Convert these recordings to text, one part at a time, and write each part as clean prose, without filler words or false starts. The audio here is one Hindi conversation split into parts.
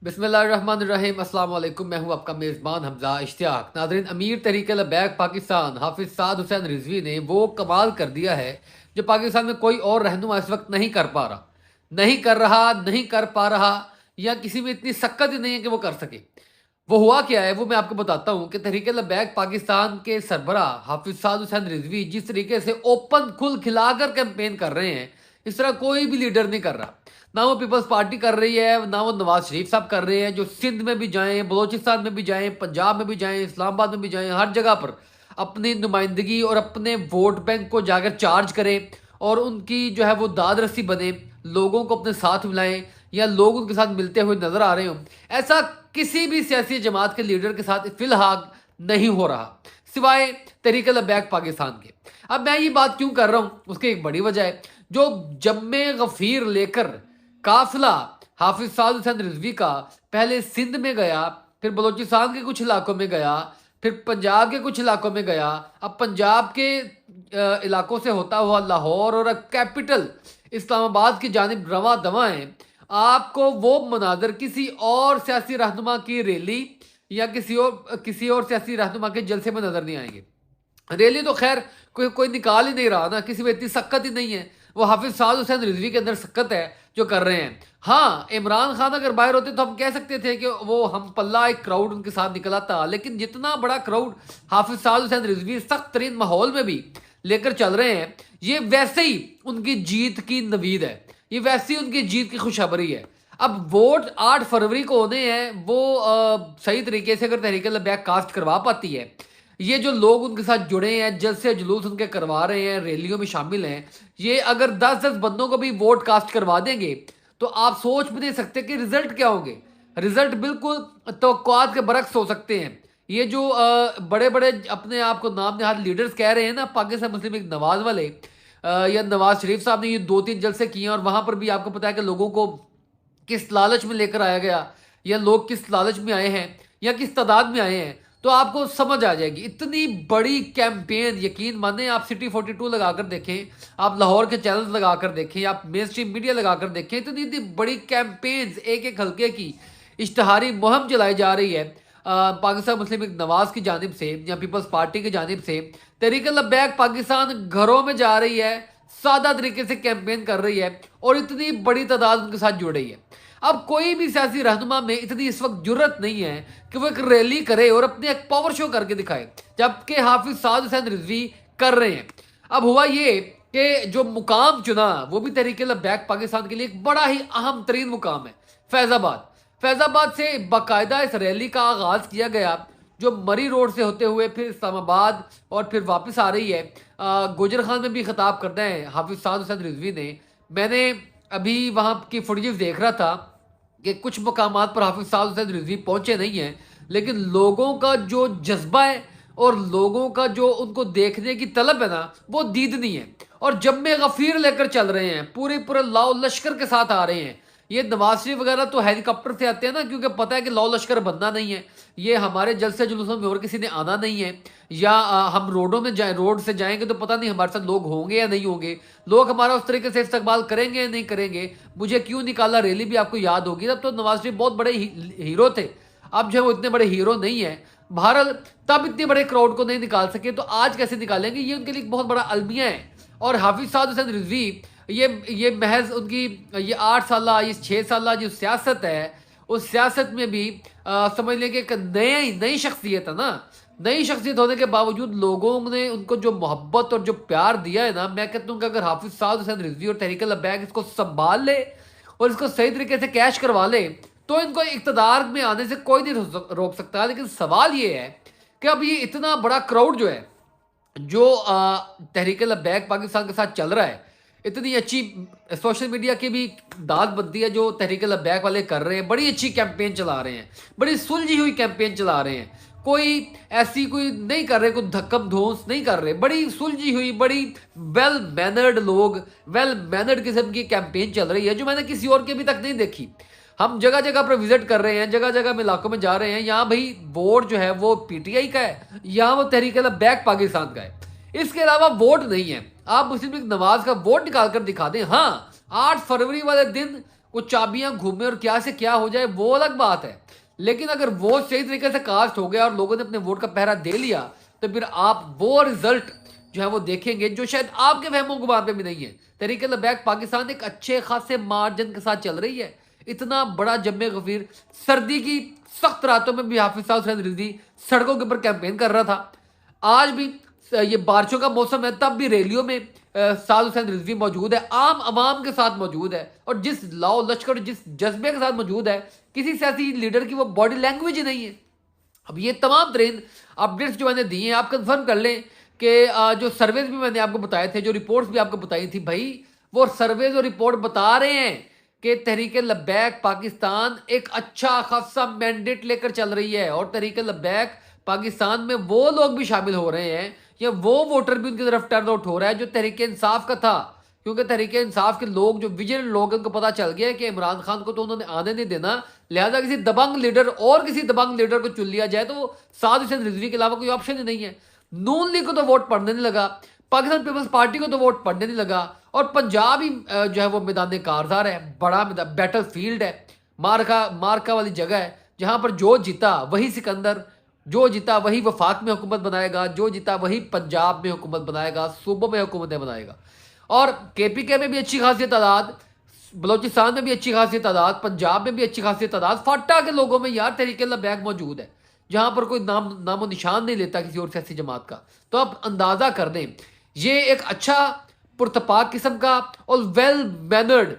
बिस्मिल्लाहिर्रहमानिर्रहीम अस्सलाम वालेकुम। मैं हूं आपका मेज़बान हमजा इश्तियाक। नाज़रीन, अमीर तहरीक-ए-लबैक पाकिस्तान हाफिज़ साद हुसैन रिजवी ने वो कमाल कर दिया है जो पाकिस्तान में कोई और रहनुमा इस वक्त नहीं कर पा रहा, नहीं कर रहा, नहीं कर पा रहा, या किसी में इतनी सक्कत ही नहीं है कि वो कर सके। वो हुआ क्या है वो मैं आपको बताता हूँ कि तहरीक-ए-लबैक पाकिस्तान के सरबराह हाफिज़ साद हुसैन रिजवी जिस तरीके से ओपन खुल खिलाकर कैंपेन कर रहे हैं, इस तरह कोई भी लीडर नहीं कर रहा। ना वो पीपल्स पार्टी कर रही है, ना वो नवाज शरीफ साहब कर रहे हैं, जो सिंध में भी जाएं, बलोचिस्तान में भी जाएं, पंजाब में भी जाएं, इस्लामाबाद में भी जाएं, हर जगह पर अपनी नुमाइंदगी और अपने वोट बैंक को जाकर चार्ज करें और उनकी जो है वो दाद रस्सी बने, लोगों को अपने साथ मिलाएं या लोग उनके साथ मिलते हुए नजर आ रहे हों। ऐसा किसी भी सियासी जमात के लीडर के साथ फिलहाल नहीं हो रहा, सिवाय तहरीक-ए-लबैक पाकिस्तान के। अब मैं ये बात क्यों कर रहा हूँ, उसकी एक बड़ी वजह है। जो जम्मे गफीर लेकर काफिला हाफिज साद हुसैन रिजवी का पहले सिंध में गया, फिर बलोचिस्तान के कुछ इलाकों में गया, फिर पंजाब के कुछ इलाकों में गया, अब पंजाब के इलाकों से होता हुआ लाहौर और अब कैपिटल इस्लामाबाद की जानिब रवां दवा है। आपको वो मनाजर किसी और सियासी रहनुमा की रैली या किसी और सियासी रहनुमा के जलसे में नजर नहीं आएंगे। रैली तो खैर कोई निकाल ही नहीं रहा ना, किसी में इतनी सक्कत ही नहीं है। वो हाफिज साद हुसैन रिजवी के अंदर सक्कत है जो कर रहे हैं। हाँ, इमरान खान अगर बाहर होते तो हम कह सकते थे कि वो हम पल्ला एक क्राउड उनके साथ निकला था, लेकिन जितना बड़ा क्राउड हाफिज साद हुसैन रिजवी सख्त तरीन माहौल में भी लेकर चल रहे हैं, ये वैसे ही उनकी जीत की नवीद है, ये वैसे ही उनकी जीत की खुशखबरी है। अब वोट 8 फरवरी को होने हैं, वो सही तरीके से अगर तहरीक-ए-लबैक कास्ट करवा पाती है, ये जो लोग उनके साथ जुड़े हैं, जलसे जुलूस उनके करवा रहे हैं, रैलियों में शामिल हैं, ये अगर 10-10 बंदों को भी वोट कास्ट करवा देंगे तो आप सोच भी नहीं सकते कि रिजल्ट क्या होंगे। रिजल्ट बिल्कुल तवक्कुआत के बरक्स हो सकते हैं। ये जो बड़े बड़े अपने आप को नाम नहाद लीडर्स कह रहे हैं ना, पाकिस्तान मुस्लिम लीग नवाज वाले, या नवाज शरीफ साहब ने ये 2-3 जलसे किए हैं और वहां पर भी आपको पता है कि लोगों को किस लालच में लेकर आया गया, या लोग किस लालच में आए हैं या किस तादाद में आए हैं, तो आपको समझ आ जाएगी। इतनी बड़ी कैंपेन, यकीन माने, आप सिटी 42 लगाकर देखें, आप लाहौर के चैनल लगाकर देखें, आप मेन स्ट्रीम मीडिया लगाकर देखें, इतनी इतनी बड़ी कैंपेन एक एक हल्के की इश्तहारी मुहिम चलाई जा रही है पाकिस्तान मुस्लिम लीग नवाज की जानिब से या पीपल्स पार्टी की जानिब से। तहरीक-ए-लबैक पाकिस्तान घरों में जा रही है, सादा तरीके से कैंपेन कर रही है और इतनी बड़ी तादाद उनके साथ जुड़ रही है। अब कोई भी सियासी रहनुमा में इतनी इस वक्त जुर्रत नहीं है कि वो एक रैली करे और अपने एक पावर शो करके दिखाए, जबकि हाफिज साद हुसैन रिजवी कर रहे हैं। अब हुआ ये कि जो मुकाम चुना वो भी तहरीक-ए-लबैक पाकिस्तान के लिए एक बड़ा ही अहम तरीन मुकाम है, फैजाबाद। फैजाबाद से बाकायदा इस रैली का आगाज किया गया, जो मरी रोड से होते हुए फिर इस्लामाबाद और फिर वापस आ रही है। गुजर खान में भी खिताब करना है हाफिज साद हुसैन रिजवी ने। मैंने अभी वहाँ की फुटेज देख रहा था कि कुछ मकामात पर हाफिज साद हुसैन रिजवी पहुंचे नहीं हैं, लेकिन लोगों का जो जज्बा है और लोगों का जो उनको देखने की तलब है ना, वो दीदनी है। और जम्मे गफीर लेकर चल रहे हैं, पूरे लाओ लश्कर के साथ आ रहे हैं। ये नवाज शरीफ वगैरह तो हेलीकॉप्टर से आते हैं ना, क्योंकि पता है कि लाओ लश्कर बनना नहीं है, ये हमारे जलसे जुलूसों में और किसी ने आना नहीं है, या हम रोडों में जाए, रोड से जाएंगे तो पता नहीं हमारे साथ लोग होंगे या नहीं होंगे, लोग हमारा उस तरीके से इस्तेमाल करेंगे या नहीं करेंगे। मुझे क्यों निकाला रैली भी आपको याद होगी, तब तो नवाज शरीफ बहुत बड़े हीरो थे। अब जो है वो इतने बड़े हीरो नहीं है। बहरहाल तब इतने बड़े क्राउड को नहीं निकाल सके तो आज कैसे निकालेंगे, ये उनके लिए बहुत बड़ा अलमिया है। और हाफिज साद हुसैन रिजवी, ये महज उनकी ये 8 साल ये 6 साल जो सियासत है, उस सियासत में भी समझ लें कि एक नई शख्सियत है ना। नई शख्सियत होने के बावजूद लोगों ने उनको जो मोहब्बत और जो प्यार दिया है ना, मैं कहता हूँ कि अगर हाफिज साद हुसैन रिजवी और तहरीक-ए-लबैक इसको संभाल ले और इसको सही तरीके से कैश करवा ले तो इनको इक़्तिदार में आने से कोई नहीं रोक सकता। लेकिन सवाल ये है कि अब ये इतना बड़ा क्राउड जो है, जो तहरीक-ए-लबैक पाकिस्तान के साथ चल रहा है, इतनी अच्छी सोशल मीडिया की भी दाद बनती है जो तहरीक-ए-लबैक वाले कर रहे हैं, बड़ी अच्छी कैंपेन चला रहे हैं, बड़ी सुलझी हुई कैंपेन चला रहे हैं। कोई ऐसी कोई नहीं कर रहे, कोई धक्कम धोस नहीं कर रहे, बड़ी सुलझी हुई, बड़ी वेल मैनर्ड लोग, वेल मैनर्ड किस्म की कैंपेन चल रही है जो मैंने किसी और की अभी तक नहीं देखी। हम जगह जगह पर विजिट कर रहे हैं, जगह जगह में इलाकों में जा रहे हैं, यहाँ भाई वोट जो है वो पीटीआई का है, यहाँ वो तहरीक-ए-लबैक पाकिस्तान का है, इसके अलावा वोट नहीं है। आप मुस्लिम लीग नवाज का वोट निकाल कर दिखा दें। हाँ, 8 फरवरी वाले दिन कुछ चाबियां घूमे और क्या से क्या हो जाए वो अलग बात है। लेकिन अगर वो सही तरीके से कास्ट हो गया और लोगों ने अपने वोट का पहरा दे लिया, तो फिर आप वो रिजल्ट जो है वो देखेंगे जो शायद आपके वहमो गुमान पे भी नहीं है। तहरीक लबैक पाकिस्तान एक अच्छे खासे मार्जिन के साथ चल रही है। इतना बड़ा जम्मे गफीर सर्दी की सख्त रातों में भी हाफिज साहब हुसैन रिजवी सड़कों के ऊपर कैंपेन कर रहा था। आज भी ये बारिशों का मौसम है, तब भी रैलियों में साद हुसैन रिजवी मौजूद है, आम आवाम के साथ मौजूद है, और जिस लाओ लश्कर जिस जज्बे के साथ मौजूद है, किसी सियासी लीडर की वो बॉडी लैंग्वेज ही नहीं है। अब ये तमाम तरीन अपडेट्स जो मैंने दिए हैं, आप कंफर्म कर लें कि जो सर्वेज भी मैंने आपको बताए थे, जो रिपोर्ट्स भी आपको बताई थी भाई, वो सर्वेज और रिपोर्ट बता रहे हैं कि तहरीक लबैक पाकिस्तान एक अच्छा खासा मैंडेट लेकर चल रही है। और तहरीक लबैक पाकिस्तान में वो लोग भी शामिल हो रहे हैं या वो वोटर भी उनकी तरफ टर्न आउट हो रहा है जो तहरीक इंसाफ का था। क्योंकि तहरीक इंसाफ के लोग जो विजिलेंट लोग हैं, उनको पता चल गया है कि इमरान खान को तो उन्होंने आने नहीं देना, लिहाजा किसी दबंग लीडर और किसी दबंग लीडर को चुन लिया जाए, तो वो साद हुसैन रिजवी के अलावा कोई ऑप्शन ही नहीं है। नून लीग को तो वोट पड़ने नहीं लगा, पाकिस्तान पीपल्स पार्टी को तो वोट पड़ने नहीं लगा, और पंजाब ही जो है वो मैदान कारजार है, बड़ा बैटल फील्ड है, मारका वाली जगह है, जहां पर जो जीता वही सिकंदर, जो जीता वही वफाक में हुकूमत बनाएगा, जो जीता वही पंजाब में हुकूमत बनाएगा, सूबों में हुकूमतें बनाएगा। और केपीके में भी अच्छी खासी तादाद, बलोचिस्तान में भी अच्छी खासी तादाद, पंजाब में भी अच्छी खासी तादाद, फाटा के लोगों में यार तहरीक लबैक मौजूद है, जहां पर कोई नामो निशान नहीं लेता किसी और सियासी जमात का। तो आप अंदाजा कर दें, ये एक अच्छा पुरतपाक किस्म का और वेल मैनर्ड,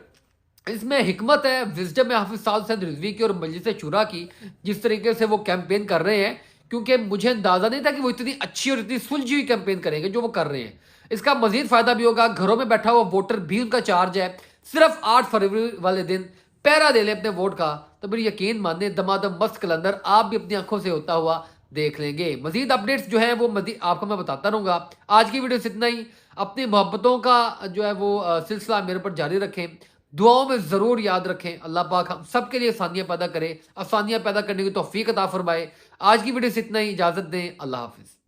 इसमें हिकमत है, विजडम है हाफिज साद हुसैन रिजवी की और मजलिस शुरा की, जिस तरीके से वो कैंपेन कर रहे हैं। क्योंकि मुझे अंदाजा नहीं था कि वो इतनी अच्छी और इतनी सुलझी हुई कैंपेन करेंगे जो वो कर रहे हैं। इसका मजीद फायदा भी होगा, घरों में बैठा हुआ वोटर भी उनका चार्ज है, सिर्फ 8 फरवरी वाले दिन पहरा दे ले अपने वोट का, तो फिर यकीन माने दमादम मस्त कलंदर आप भी अपनी आंखों से होता हुआ देख लेंगे। मजीद अपडेट्स जो है वो आपको मैं बताता रहूंगा। आज की वीडियो से इतना ही। अपनी मोहब्बतों का जो है वो सिलसिला मेरे पर जारी रखें, दुआओं में ज़रूर याद रखें। अल्लाह पाक हम सब के लिए आसानियाँ पैदा करे, आसानियाँ पैदा करने की तौफीक अता फरमाए। आज की वीडियो से इतना ही, इजाज़त दें, अल्लाह हाफिज़।